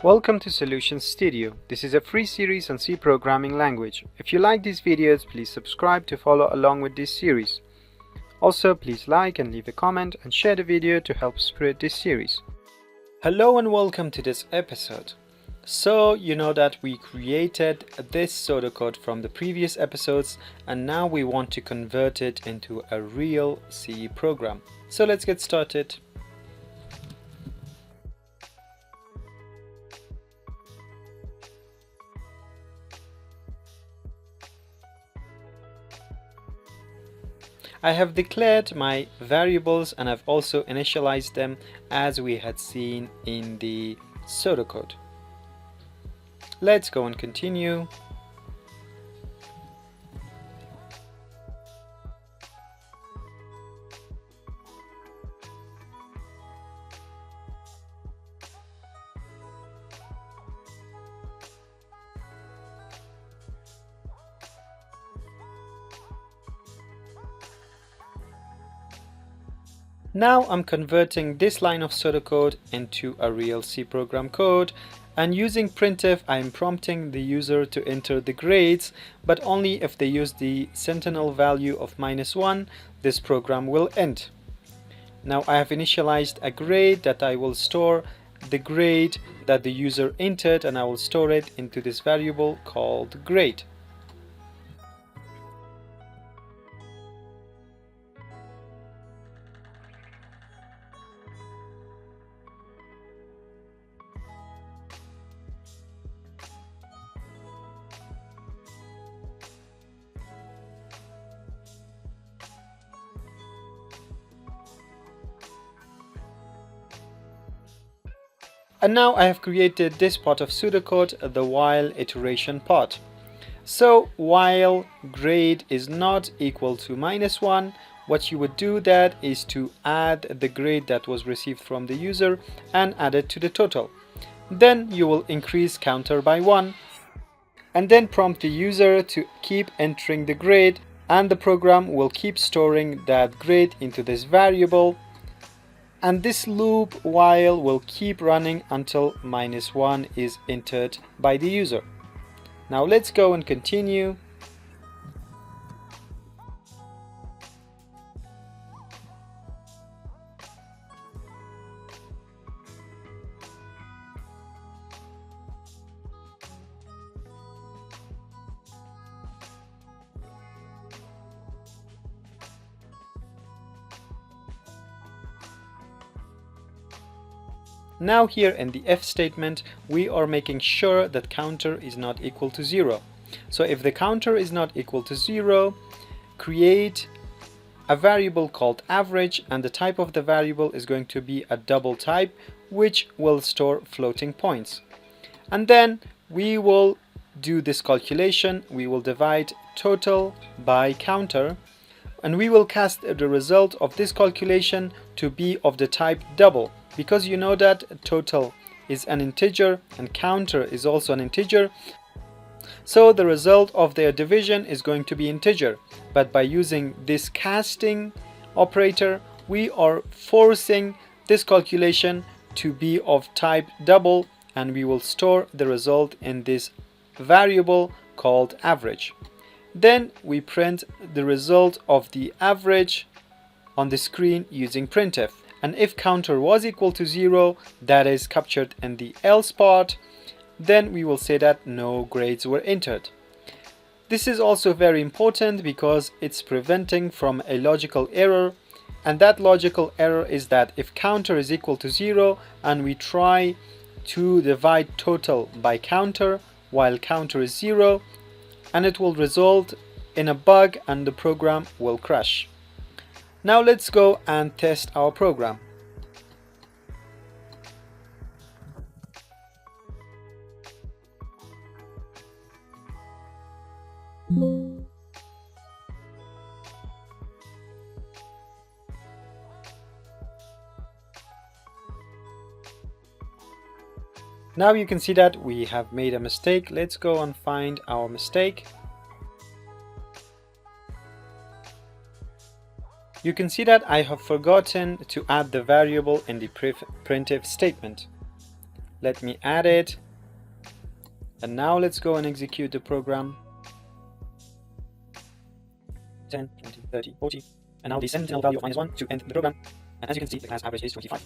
Welcome to Solutions Studio. This is a free series on C programming language. If you like these videos, please subscribe to follow along with this series. Also, please like and leave a comment and share the video to help spread this series. Hello and welcome to this episode. So, you know that we created this pseudocode from the previous episodes and now we want to convert it into a real C program. So let's get started. I have declared my variables and I've also initialized them as we had seen in the pseudocode. Let's go and continue. Now I'm converting this line of pseudocode into a real C program code, and using printf I'm prompting the user to enter the grades, but only if they use the sentinel value of -1 this program will end. Now I have initialized a grade that I will store the grade that the user entered, and I will store it into this variable called grade. And now I have created this part of pseudocode, the while iteration part. So while grade is not equal to -1, what you would do that is to add the grade that was received from the user and add it to the total. Then you will increase counter by 1 and then prompt the user to keep entering the grade, and the program will keep storing that grade into this variable. And this loop while will keep running until -1 is entered by the user. Now let's go and continue. Now here in the if statement, we are making sure that counter is not equal to 0. So if the counter is not equal to 0, create a variable called average, and the type of the variable is going to be a double type, which will store floating points. And then we will do this calculation. We will divide total by counter, and we will cast the result of this calculation to be of the type double. Because you know that total is an integer and counter is also an integer, so the result of their division is going to be integer. But by using this casting operator, we are forcing this calculation to be of type double, and we will store the result in this variable called average. Then we print the result of the average on the screen using printf. And if counter was equal to 0, that is captured in the else part, then we will say that no grades were entered. This is also very important because it's preventing from a logical error, and that logical error is that if counter is equal to 0 and we try to divide total by counter while counter is 0, and it will result in a bug and the program will crash. Now let's go and test our program. Now you can see that we have made a mistake. Let's go and find our mistake. You can see that I have forgotten to add the variable in the printf statement. Let me add it. And now let's go and execute the program. 10, 20, 30, 40. And now the sentinel value of -1 to end the program. And as you can see, the class average is 25.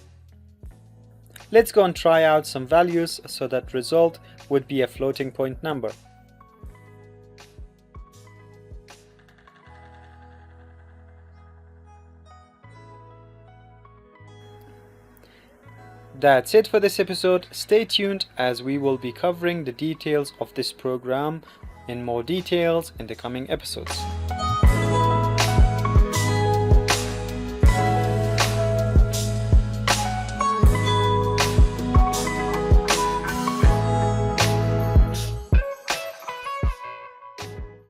Let's go and try out some values so that result would be a floating point number. That's it for this episode. Stay tuned as we will be covering the details of this program in more details in the coming episodes.